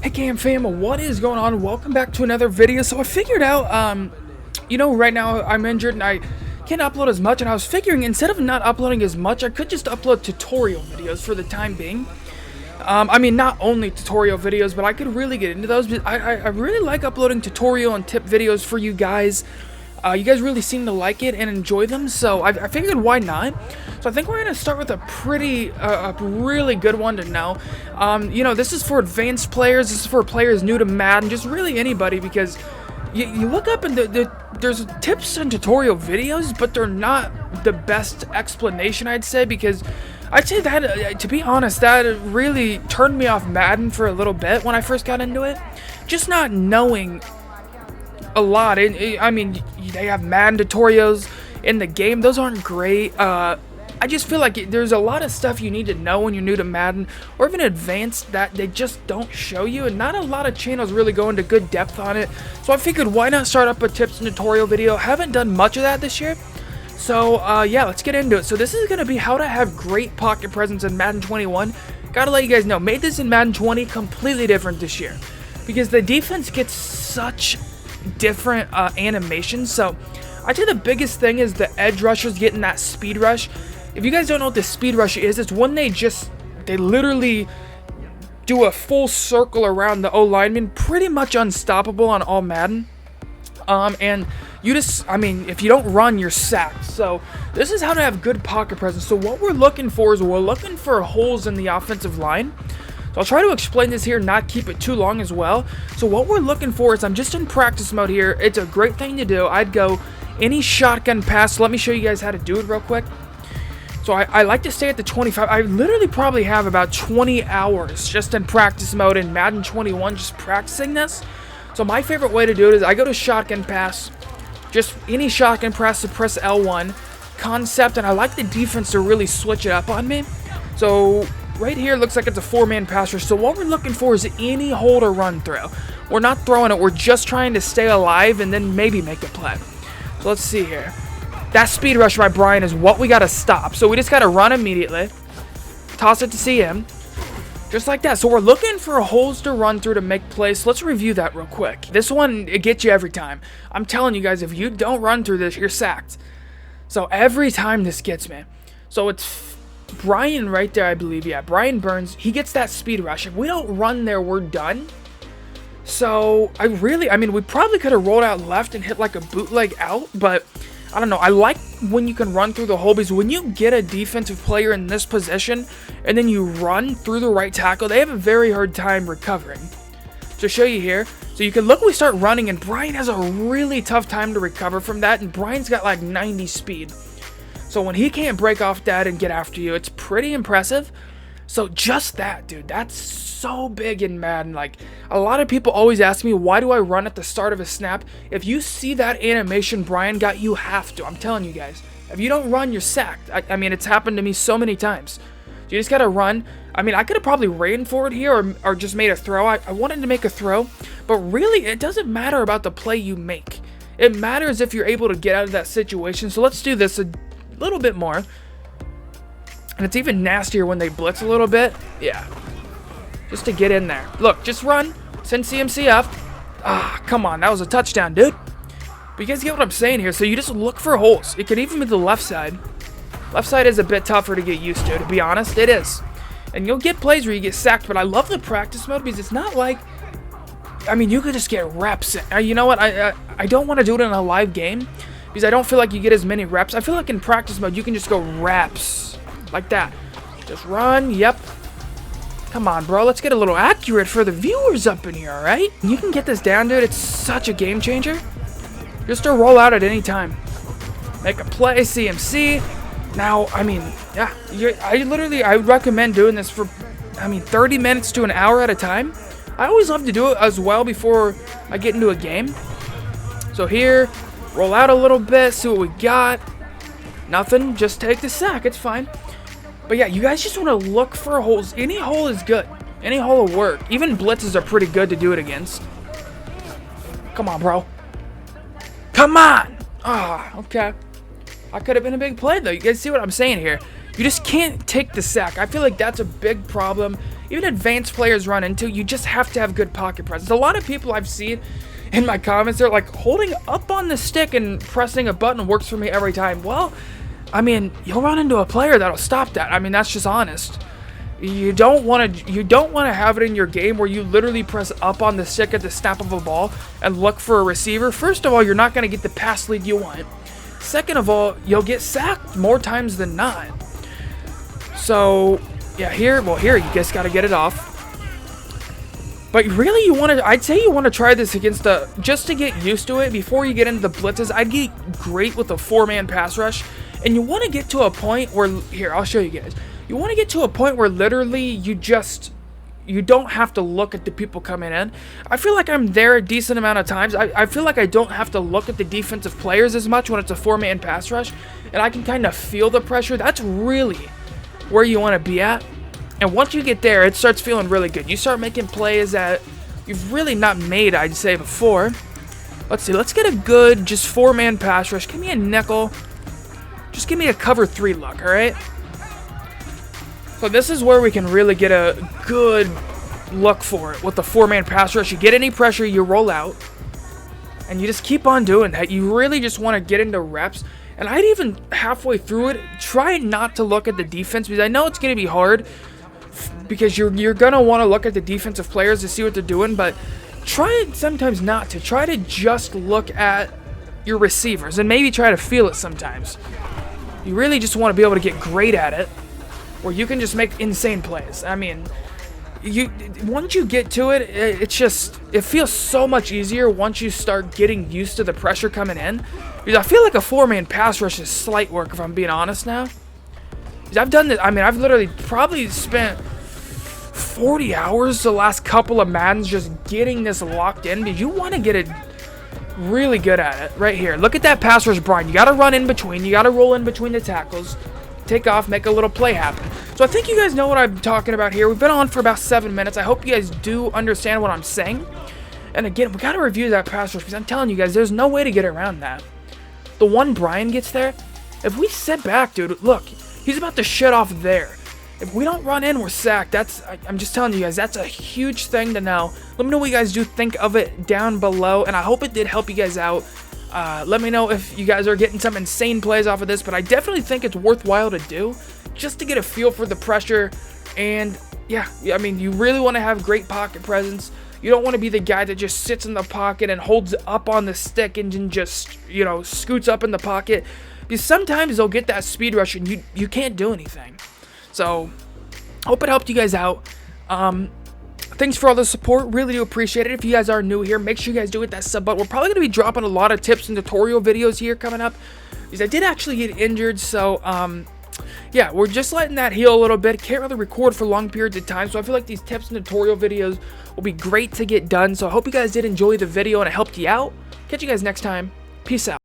Hey Cam fam, what is going on? Welcome back to another video. So I figured out, right now I'm injured and I can't upload as much, and I was figuring instead of not uploading as much, I could just upload tutorial videos for the time being. I mean, not only tutorial videos, but I could really get into those. But I really like uploading tutorial and tip videos for you guys. You guys really seem to like it and enjoy them, so I figured why not. So I think we're gonna start with a really good one to know. This is for advanced players. This is for players new to Madden, just really anybody, because you look up and there's tips and tutorial videos, but they're not the best explanation, I'd say, because I'd say that, to be honest, that really turned me off Madden for a little bit when I first got into it. Just not knowing a lot. I mean, they have Madden tutorials in the game. Those aren't great. I just feel like there's a lot of stuff you need to know when you're new to Madden, or even advanced, that they just don't show you, and not a lot of channels really go into good depth on it. So I figured, why not start up a tips and tutorial video? Haven't done much of that this year. So, yeah, let's get into it. So this is going to be how to have great pocket presence in Madden 21. Gotta let you guys know, made this in Madden 20 completely different this year, because the defense gets such different animations. So I'd say the biggest thing is the edge rushers getting that speed rush. If you guys don't know what the speed rush is, it's when they literally do a full circle around the O-lineman, pretty much unstoppable on all Madden. And if you don't run, you're sacked. So this is how to have good pocket presence. So what we're looking for is we're looking for holes in the offensive line. So I'll try to explain this here, not keep it too long as well. So what we're looking for is, I'm just in practice mode here. It's a great thing to do. I'd go any shotgun pass. Let me show you guys how to do it real quick. So I like to stay at the 25. I literally probably have about 20 hours just in practice mode in Madden 21, just practicing this. So my favorite way to do it is I go to shotgun pass, just any shotgun pass to press L1, concept, and I like the defense to really switch it up on me. So right here looks like it's a four-man pass rush. So what we're looking for is any hole to run through. We're not throwing it. We're just trying to stay alive and then maybe make a play. So let's see here. That speed rush by Brian is what we got to stop. So we just got to run immediately. Toss it to CM. Just like that. So we're looking for holes to run through to make plays. So let's review that real quick. This one, it gets you every time. I'm telling you guys, if you don't run through this, you're sacked. So every time this gets me. So it's Brian right there, I believe. Yeah, Brian Burns. He gets that speed rush. If we don't run there, we're done. So we probably could have rolled out left and hit like a bootleg out, but I don't know. I like when you can run through the hole, because when you get a defensive player in this position and then you run through the right tackle, they have a very hard time recovering. To show you here, so you can look, we start running and Brian has a really tough time to recover from that, and Brian's got like 90 speed. So when he can't break off that and get after you, it's pretty impressive. So just that, dude, that's so big in Madden. Like, a lot of people always ask me, why do I run at the start of a snap? If you see that animation Brian got, you have to. I'm telling you guys. If you don't run, you're sacked. I mean, it's happened to me so many times. You just gotta run. I mean, I could have probably ran for it here or just made a throw. I wanted to make a throw, but really, it doesn't matter about the play you make. It matters if you're able to get out of that situation. So let's do this a little bit more. And it's even nastier when they blitz a little bit. Yeah. Just to get in there. Look, just run. Send CMC up. Ah, come on. That was a touchdown, dude. But you guys get what I'm saying here. So you just look for holes. It could even be the left side. Left side is a bit tougher to get used to be honest. It is. And you'll get plays where you get sacked. But I love the practice mode, because it's not like, I mean, you could just get reps. You know what? I don't want to do it in a live game, because I don't feel like you get as many reps. I feel like in practice mode, you can just go reps. Like that. Just run. Yep. Come on, bro. Let's get a little accurate for the viewers up in here, alright? You can get this down, dude. It's such a game changer. Just to roll out at any time. Make a play, CMC. Now, I mean, yeah. I would recommend doing this for, 30 minutes to an hour at a time. I always love to do it as well before I get into a game. So here, roll out a little bit, see what we got. Nothing. Just take the sack. It's fine. But yeah, you guys just want to look for holes. Any hole is good. Any hole will work. Even blitzes are pretty good to do it against. Come on, bro. Come on! Ah, okay. I could have been a big play, though. You guys see what I'm saying here? You just can't take the sack. I feel like that's a big problem even advanced players run into. You just have to have good pocket presence. A lot of people I've seen in my comments, they're like, holding up on the stick and pressing a button works for me every time. Well, I mean, you'll run into a player that'll stop that. I mean, that's just honest. You don't want to have it in your game where you literally press up on the stick at the snap of a ball and look for a receiver. First of all, you're not going to get the pass lead you want. Second of all, you'll get sacked more times than not. So, yeah, here you just got to get it off. But really, I'd say you want to try this against just to get used to it before you get into the blitzes. I'd get great with a 4-man pass rush. And you want to get to a point where, here, I'll show you guys. You want to get to a point where literally you don't have to look at the people coming in. I feel like I'm there a decent amount of times. I feel like I don't have to look at the defensive players as much when it's a 4-man pass rush. And I can kind of feel the pressure. That's really where you want to be at. And once you get there, it starts feeling really good. You start making plays that you've really not made, I'd say, before. Let's see. Let's get a good just 4-man pass rush. Give me a nickel. Just give me a cover 3 look, all right? So this is where we can really get a good look for it with the 4-man pass rush. You get any pressure, you roll out, and you just keep on doing that. You really just want to get into reps. And I'd even halfway through it, try not to look at the defense, because I know it's going to be hard because you're going to want to look at the defensive players to see what they're doing, but try sometimes not to. Try to just look at your receivers and maybe try to feel it sometimes. You really just want to be able to get great at it, where you can just make insane plays. I mean, once you get to it, it feels so much easier once you start getting used to the pressure coming in. Because I feel like a 4-man pass rush is slight work, if I'm being honest now. Because I've done this. I mean, I've literally probably spent 40 hours the last couple of Maddens just getting this locked in, because you want to get it really good at it. Right here, look at that pass rush, Brian. You got to run in between. You got to roll in between the tackles. Take off, make a little play happen. So I think you guys know what I'm talking about here. We've been on for about 7 minutes. I hope you guys do understand what I'm saying. And again, we got to review that pass rush, because I'm telling you guys, there's no way to get around that. The one Brian gets there, if we sit back, dude, look, he's about to shut off there. If we don't run in, we're sacked. I'm just telling you guys, that's a huge thing to know. Let me know what you guys do think of it down below, and I hope it did help you guys out. Let me know if you guys are getting some insane plays off of this, but I definitely think it's worthwhile to do just to get a feel for the pressure. And yeah, I mean, you really want to have great pocket presence. You don't want to be the guy that just sits in the pocket and holds up on the stick and then just, scoots up in the pocket, because sometimes they'll get that speed rush and you can't do anything. So hope it helped you guys out. Thanks for all the support. Really do appreciate it. If you guys are new here, make sure you guys do hit that sub button. We're probably going to be dropping a lot of tips and tutorial videos here coming up, because I did actually get injured. So, yeah, we're just letting that heal a little bit. Can't really record for long periods of time. So I feel like these tips and tutorial videos will be great to get done. So I hope you guys did enjoy the video and it helped you out. Catch you guys next time. Peace out.